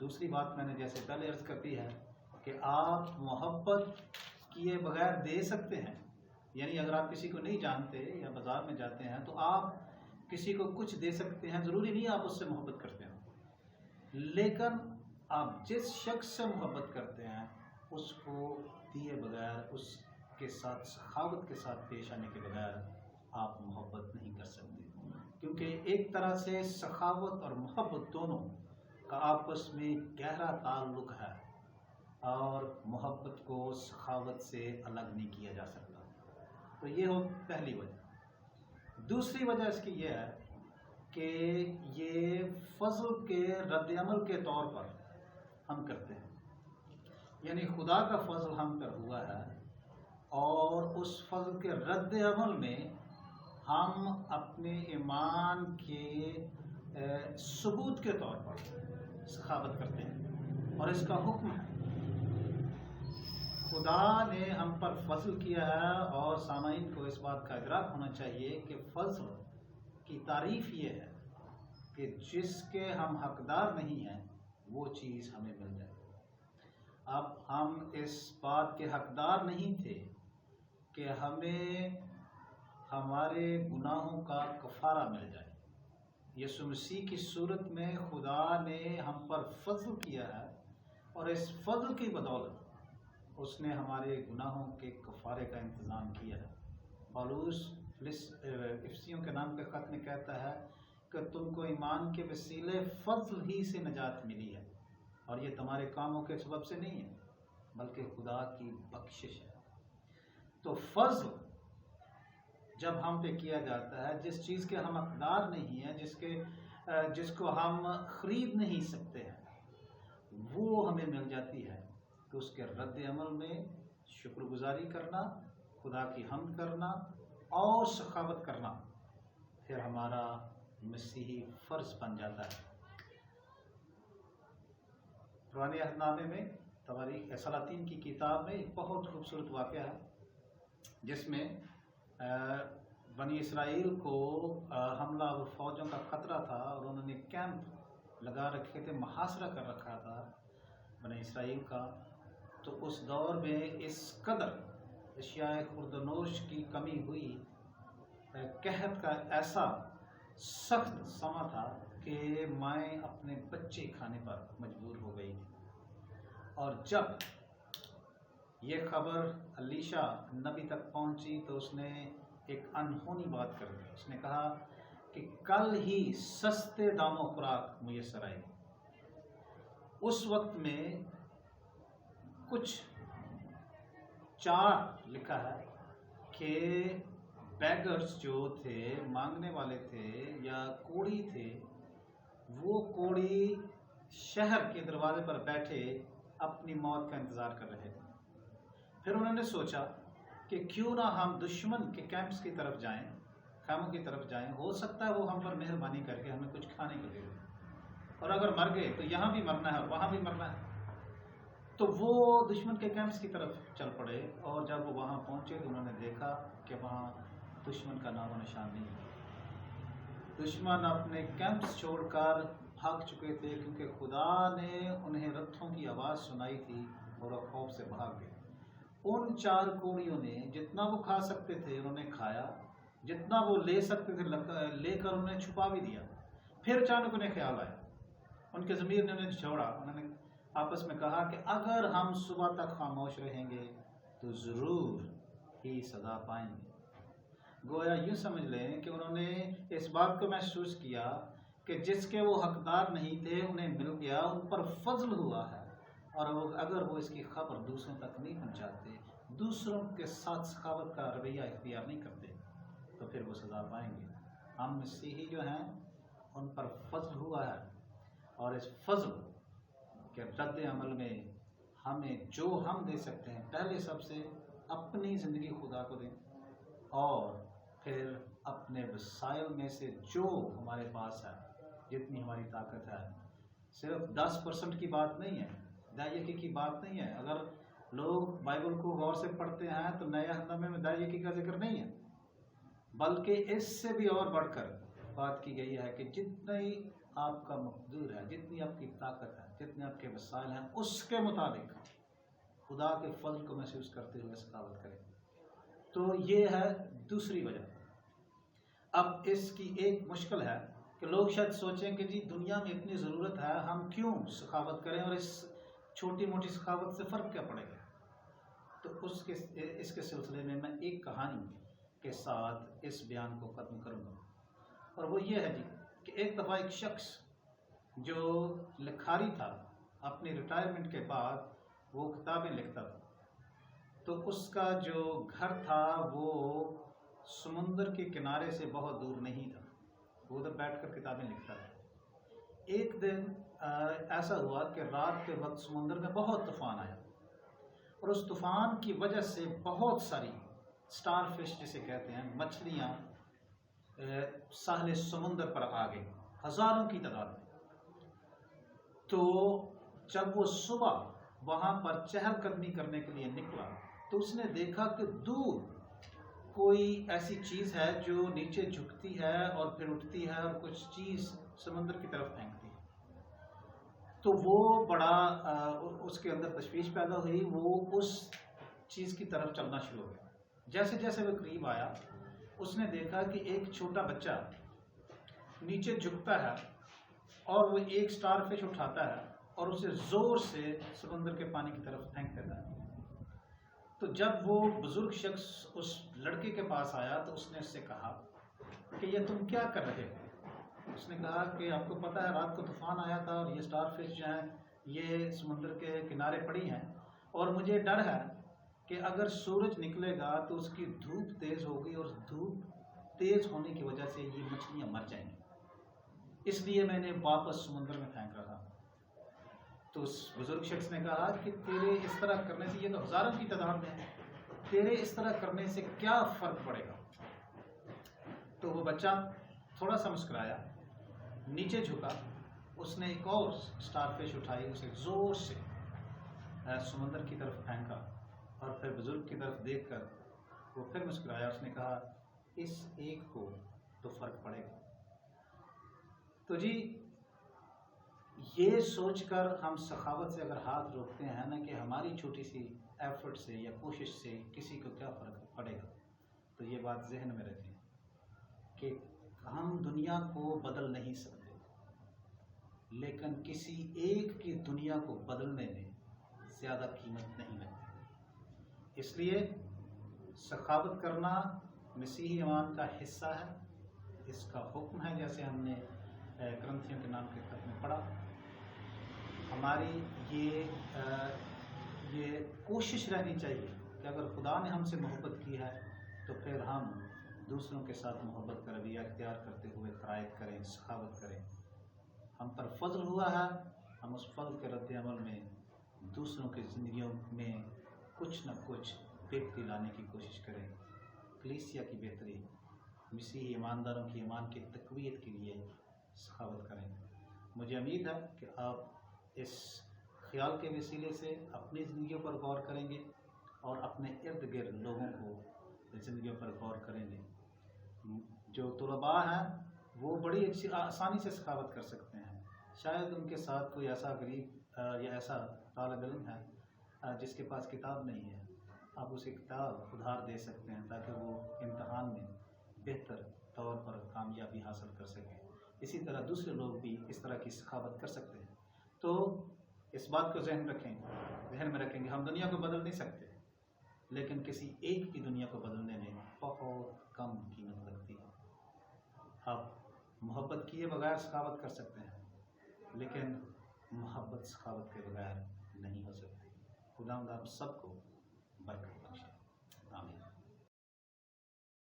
دوسری بات میں نے جیسے پہلے عرض کر دی ہے کہ آپ محبت کیے بغیر دے سکتے ہیں. یعنی اگر آپ کسی کو نہیں جانتے یا بازار میں جاتے ہیں تو آپ کسی کو کچھ دے سکتے ہیں، ضروری نہیں آپ اس سے محبت کرتے ہیں، لیکن آپ جس شخص سے محبت کرتے ہیں اس کو دیے بغیر، اس کے ساتھ سخاوت کے ساتھ پیش آنے کے بغیر آپ محبت نہیں کر سکتے. کیونکہ ایک طرح سے سخاوت اور محبت دونوں کا آپس میں گہرا تعلق ہے، اور محبت کو سخاوت سے الگ نہیں کیا جا سکتا. تو یہ ہو پہلی وجہ. دوسری وجہ اس کی یہ ہے کہ یہ فضل کے رد عمل کے طور پر ہم کرتے ہیں. یعنی خدا کا فضل ہم پر ہوا ہے، اور اس فضل کے رد عمل میں ہم اپنے ایمان کے ثبوت کے طور پر سخاوت کرتے ہیں، اور اس کا حکم ہے. خدا نے ہم پر فضل کیا ہے، اور سامعین کو اس بات کا ادراک ہونا چاہیے کہ فضل کی تعریف یہ ہے کہ جس کے ہم حقدار نہیں ہیں وہ چیز ہمیں مل جائے. اب ہم اس بات کے حقدار نہیں تھے کہ ہمیں ہمارے گناہوں کا کفارہ مل جائے. یسوع مسیح کی صورت میں خدا نے ہم پر فضل کیا ہے، اور اس فضل کی بدولت اس نے ہمارے گناہوں کے کفارے کا انتظام کیا ہے. پالوس افسیوں کے نام کے خط میں کہتا ہے کہ تم کو ایمان کے وسیلے فضل ہی سے نجات ملی ہے، اور یہ تمہارے کاموں کے سبب سے نہیں ہے بلکہ خدا کی بخشش ہے. تو فضل جب ہم پہ کیا جاتا ہے، جس چیز کے ہم حقدار نہیں ہیں، جس کو ہم خرید نہیں سکتے ہیں، وہ ہمیں مل جاتی ہے. تو اس کے رد عمل میں شکر گزاری کرنا، خدا کی حمد کرنا اور سخاوت کرنا پھر ہمارا مسیحی فرض بن جاتا ہے. پرانے عہد نامے میں تواریخ سلاطین کی کتاب میں ایک بہت خوبصورت واقعہ ہے جس میں بنی اسرائیل کو حملہ اور فوجوں کا خطرہ تھا، اور انہوں نے کیمپ لگا رکھے تھے، محاصرہ کر رکھا تھا بنی اسرائیل کا. تو اس دور میں اس قدر اشیاء خوردنوش کی کمی ہوئی، قحط کا ایسا سخت سما تھا کہ مائیں اپنے بچے کھانے پر مجبور ہو گئی تھی. اور جب یہ خبر الیشا نبی تک پہنچی تو اس نے ایک انہونی بات کر دی. اس نے کہا کہ کل ہی سستے داموں خوراک میسر آئی. اس وقت میں کچھ چار لکھا ہے کہ بیگرز جو تھے، مانگنے والے تھے یا کوڑی تھے، وہ کوڑی شہر کے دروازے پر بیٹھے اپنی موت کا انتظار کر رہے تھے. پھر انہوں نے سوچا کہ کیوں نہ ہم دشمن کے کیمپس کی طرف جائیں، خیموں کی طرف جائیں، ہو سکتا ہے وہ ہم پر مہربانی کر کے ہمیں کچھ کھانے کو دے دیں، اور اگر مر گئے تو یہاں بھی مرنا ہے اور وہاں بھی مرنا ہے. تو وہ دشمن کے کیمپس کی طرف چل پڑے، اور جب وہ وہاں پہنچے تو انہوں نے دیکھا کہ وہاں دشمن کا نام و نشان نہیں ہے. دشمن اپنے کیمپس چھوڑ کر بھاگ چکے تھے، کیونکہ خدا نے انہیں رتھوں کی آواز سنائی تھی اور وہ خوف سے بھاگ گئے. ان چار کوڑیوں نے جتنا وہ کھا سکتے تھے انہوں نے کھایا، جتنا وہ لے سکتے تھے لے کر انہوں نے چھپا بھی دیا. پھر اچانک انہیں خیال آیا، ان کے ضمیر نے انہیں چھوڑا. انہوں نے آپس میں کہا کہ اگر ہم صبح تک خاموش رہیں گے تو ضرور ہی سزا پائیں گے. گویا یوں سمجھ لیں کہ انہوں نے اس بات کو محسوس کیا کہ جس کے وہ حقدار نہیں تھے انہیں مل گیا، ان پر فضل ہوا ہے، اور اگر وہ اس کی خبر دوسروں تک نہیں پہنچاتے، دوسروں کے ساتھ سخاوت کا رویہ اختیار نہیں کرتے، تو پھر وہ سزا پائیں گے. ہم مسیحی جو ہیں ان پر فضل ہوا ہے، اور اس فضل کے رد عمل میں ہمیں جو ہم دے سکتے ہیں، پہلے سب سے اپنی زندگی خدا کو دیں، اور پھر اپنے وسائل میں سے جو ہمارے پاس ہے، جتنی ہماری طاقت ہے. صرف 10% کی بات نہیں ہے، دائیکی کی بات نہیں ہے. اگر لوگ بائبل کو غور سے پڑھتے ہیں تو نئے عہد نامے میں دائیکی کا ذکر نہیں ہے، بلکہ اس سے بھی اور بڑھ کر بات کی گئی ہے کہ جتنی آپ کا مقدور ہے، جتنی آپ کی طاقت ہے، جتنے آپ کے وسائل ہیں، اس کے مطابق خدا کے فضل کو محسوس کرتے ہوئے سخاوت کریں۔ تو یہ ہے دوسری وجہ۔ اب اس کی ایک مشکل ہے کہ لوگ شاید سوچیں کہ جی دنیا میں اتنی ضرورت ہے، ہم کیوں سخاوت کریں، اور اس چھوٹی موٹی سخاوت سے فرق کیا پڑے گا؟ تو اس کے سلسلے میں ایک کہانی کے ساتھ اس بیان کو ختم کروں گا، اور وہ یہ ہے جی کہ ایک دفعہ ایک شخص جو لکھاری تھا، اپنی ریٹائرمنٹ کے بعد وہ کتابیں لکھتا تھا، تو اس کا جو گھر تھا وہ سمندر کے کنارے سے بہت دور نہیں تھا، وہ ادھر بیٹھ کر کتابیں لکھتا تھا۔ ایک دن ایسا ہوا کہ رات کے وقت سمندر میں بہت طوفان آیا، اور اس طوفان کی وجہ سے بہت ساری سٹار فش جسے کہتے ہیں مچھلیاں ساحل سمندر پر آ گئی، ہزاروں کی تعداد میں۔ تو جب وہ صبح وہاں پر چہل قدمی کرنے کے لیے نکلا تو اس نے دیکھا کہ دور کوئی ایسی چیز ہے جو نیچے جھکتی ہے اور پھر اٹھتی ہے اور کچھ چیز سمندر کی طرف پھینکتی ہے۔ تو وہ بڑا اس کے اندر تشویش پیدا ہوئی، وہ اس چیز کی طرف چلنا شروع ہو گیا۔ جیسے جیسے وہ قریب آیا اس نے دیکھا کہ ایک چھوٹا بچہ نیچے جھکتا ہے اور وہ ایک سٹار فش اٹھاتا ہے اور اسے زور سے سمندر کے پانی کی طرف پھینک دیتا ہے۔ تو جب وہ بزرگ شخص اس لڑکے کے پاس آیا تو اس نے اس سے کہا کہ یہ تم کیا کر رہے ہو؟ اس نے کہا کہ آپ کو پتہ ہے رات کو طوفان آیا تھا اور یہ سٹار فش جو ہیں یہ سمندر کے کنارے پڑی ہیں، اور مجھے ڈر ہے کہ اگر سورج نکلے گا تو اس کی دھوپ تیز ہوگی اور دھوپ تیز ہونے کی وجہ سے یہ مچھلیاں مر جائیں گی، اس لیے میں نے واپس سمندر میں پھینک رہا۔ تو اس بزرگ شخص نے کہا کہ تیرے اس طرح کرنے سے، یہ تو ہزاروں کی تعداد میں ہے، تیرے اس طرح کرنے سے کیا فرق پڑے گا؟ تو وہ بچہ تھوڑا سا مسکرایا، نیچے جھکا، اس نے ایک اور سٹار فش اٹھائی، اسے زور سے سمندر کی طرف پھینکا، اور پھر بزرگ کی طرف دیکھ کر وہ پھر مسکرایا، اس نے کہا اس ایک کو تو فرق پڑے گا۔ تو جی یہ سوچ کر ہم سخاوت سے اگر ہاتھ روکتے ہیں نا کہ ہماری چھوٹی سی ایفرٹ سے یا کوشش سے کسی کو کیا فرق پڑے گا، تو یہ بات ذہن میں رکھیں کہ ہم دنیا کو بدل نہیں سکتے، لیکن کسی ایک کی دنیا کو بدلنے میں زیادہ قیمت نہیں لگتی۔ اس لیے سخاوت کرنا مسیحی ایمان کا حصہ ہے، اس کا حکم ہے، جیسے ہم نے کرنتھیوں کے نام کے خط میں پڑھا۔ ہماری یہ کوشش رہنی چاہیے کہ اگر خدا نے ہم سے محبت کی ہے تو پھر ہم دوسروں کے ساتھ محبت کا رویہ اختیار کرتے ہوئے خیرات کریں، سخاوت کریں۔ ہم پر فضل ہوا ہے، ہم اس فضل کے رد عمل میں دوسروں کی زندگیوں میں کچھ نہ کچھ بہتری لانے کی کوشش کریں، کلیسیا کی بہتری، مسیحی ایمانداروں کی ایمان کی تقویت کے لیے سخاوت کریں۔ مجھے امید ہے کہ آپ اس خیال کے وسیلے سے اپنی زندگیوں پر غور کریں گے اور اپنے ارد گرد لوگوں کو زندگیوں پر غور کریں گے۔ جو طلباء ہیں وہ بڑی اچھی آسانی سے سخاوت کر سکتے ہیں، شاید ان کے ساتھ کوئی ایسا غریب یا ایسا طالب علم ہے جس کے پاس کتاب نہیں ہے، آپ اسے کتاب ادھار دے سکتے ہیں تاکہ وہ امتحان میں بہتر طور پر کامیابی حاصل کر سکیں۔ اسی طرح دوسرے لوگ بھی اس طرح کی سخاوت کر سکتے ہیں۔ تو اس بات کو ذہن میں رکھیں گے، ہم دنیا کو بدل نہیں سکتے، لیکن کسی ایک کی دنیا کو بدلنے میں بہت کم قیمت لگتی ہے۔ آپ محبت کیے بغیر سخاوت کر سکتے ہیں، لیکن محبت سخاوت کے بغیر نہیں ہو سکتی۔ خدا آپ سب کو برکت بخشے، آمین۔